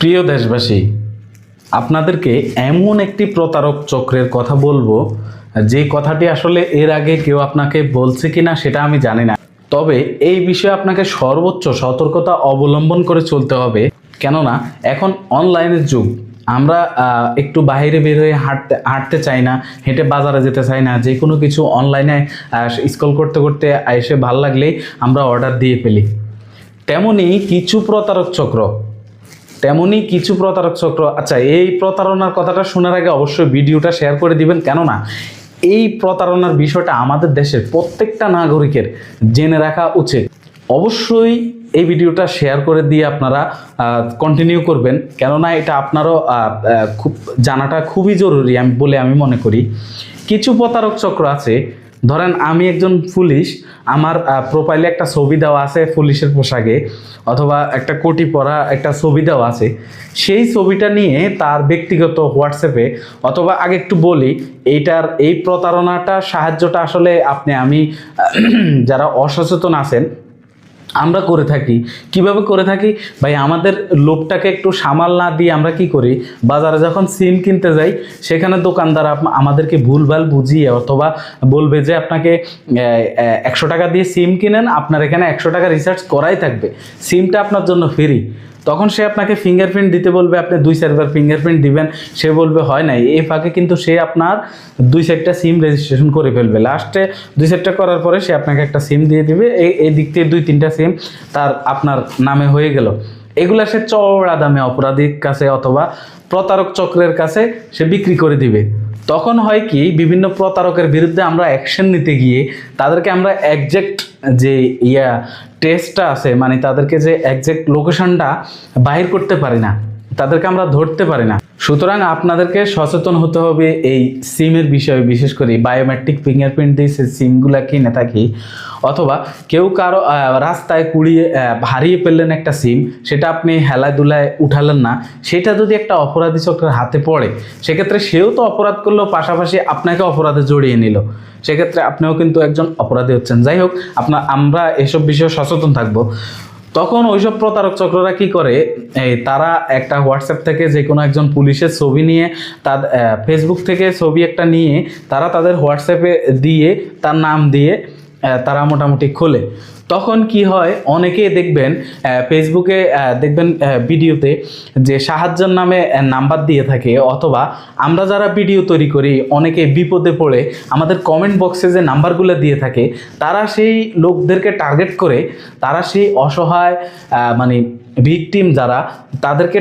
প্রিয় দেশবাসী, আপনাদেরকে এমন একটি প্রতারক চক্রের কথা বলবো যে কথাটি আসলে এর আগে কেউ আপনাকে বলছে কিনা সেটা আমি জানি না। তবে এই বিষয়ে আপনাকে সর্বোচ্চ সতর্কতা অবলম্বন করে চলতে হবে, কেননা এখন অনলাইনের যুগ। আমরা একটু বাইরে বের হয়ে হাঁটতে চাই না, হেঁটে বাজারে যেতে চাই না, যে কোনো কিছু অনলাইনে স্ক্রল করতে করতে এসে ভালো লাগলেই আমরা অর্ডার দিয়ে ফেলি। তেমনই কিছু প্রতারক চক্র আচ্ছা, এই প্রতারণার কথাটা শোনার আগে অবশ্যই ভিডিওটা শেয়ার করে দিবেন, কেননা এই প্রতারণার বিষয়টা আমাদের দেশের প্রত্যেকটা নাগরিকের জেনে রাখা উচিত। অবশ্যই এই ভিডিওটা শেয়ার করে দিয়ে আপনারা কন্টিনিউ করবেন, কেননা এটা আপনারও খুব জানাটা খুবই জরুরি বলে আমি মনে করি। কিছু প্রতারক চক্র আছে, ধরেন আমি একজন পুলিশ, আমার প্রোফাইলে একটা ছবি দেওয়া আছে পুলিশের পোশাকে, অথবা একটা কোটি পরা একটা ছবি দেওয়া আছে। সেই ছবিটা নিয়ে তার ব্যক্তিগত হোয়াটসঅ্যাপে, অথবা আগে একটু বলি এই প্রতারণাটা সাহায্যটা আসলে আমি যারা অসচেতন আছেন আমরা করে থাকি। কিভাবে করে থাকি ভাই, আমাদের লোকটাকে একটু সামাল না দিয়ে আমরা কি করি, বাজারে যখন সিম কিনতে যাই সেখানে দোকানদার আমাদেরকে ভুলভাল বুঝিয়ে অথবা বলবে যে আপনাকে 100 টাকা দিয়ে সিম কিনেন, আপনার এখানে 100 টাকা রিচার্জ করাই থাকবে, সিমটা আপনার জন্য ফ্রি। তখন সে আপনাকে ফিঙ্গারপ্রিন্ট দিতে বলবে, আপনি 2-4 বার ফিঙ্গারপ্রিন্ট দিবেন, সে বলবে হয় নাই। এই ফাঁকে কিন্তু সে আপনার 2-4টা সিম রেজিস্ট্রেশন করে ফেলবে। লাস্টে 2-4টা করার পরে সে আপনাকে একটা সিম দিয়ে দিবে, এই দিক থেকে 2-3টা সিম আপনার নামে হয়ে গেল। এগুলা সে চওড়া দামে অপরাধীর কাছে অথবা প্রতারক চক্রের কাছে সে বিক্রি করে দিবে। তখন হয় কি, বিভিন্ন প্রতারকের বিরুদ্ধে আমরা অ্যাকশন নিতে গিয়ে তাদেরকে আমরা একজ্যাক্ট যে টেস্টটা আছে, মানে তাদেরকে যে একজ্যাক্ট লোকেশনটা বাহির করতে পারি না, তাদেরকে আমরা ধরতে পারি না। সুতরাং আপনাদেরকে সচেতন হতে হবে এই সিমের বিষয়ে, বিশেষ করে বায়োমেট্রিক ফিঙ্গারপ্রিন্ট দিয়ে সে সিমগুলো কিনে থাকি, অথবা কেউ কারো রাস্তায় হারিয়ে ফেললেন একটা সিম, সেটা আপনি হেলায় দুলায় উঠালেন না, সেটা যদি একটা অপরাধী চক্রের হাতে পড়ে, সেক্ষেত্রে সেও তো অপরাধ করলো, পাশাপাশি আপনাকে অপরাধে জড়িয়ে নিল, সেক্ষেত্রে আপনিও কিন্তু একজন অপরাধী হচ্ছেন। যাই হোক, আমরা এসব বিষয়ে সচেতন থাকবো। তখন ওইসব প্রতারক চক্ররা কি করে, তারা একটা হোয়াটসঅ্যাপ থেকে যে কোনো একজন পুলিশের ছবি নিয়ে, তার ফেসবুক থেকে ছবি একটা নিয়ে তারা তাদের হোয়াটসঅ্যাপে দিয়ে, তার নাম দিয়ে তারা মোটামুটি খোলে। তখন কি হয়, অনেকেই দেখবেন ফেসবুকে দেখবেন ভিডিওতে যে সাহায্যের নামে নাম্বার দিয়ে থাকে, অথবা আমরা যারা ভিডিও তৈরি করি অনেকে বিপদে পড়ে আমাদের কমেন্ট বক্সে যে নাম্বারগুলো দিয়ে থাকে, তারা সেই লোকদেরকে টার্গেট করে, তারা সেই অসহায় মানে ভিকটিম যারা, তাদেরকে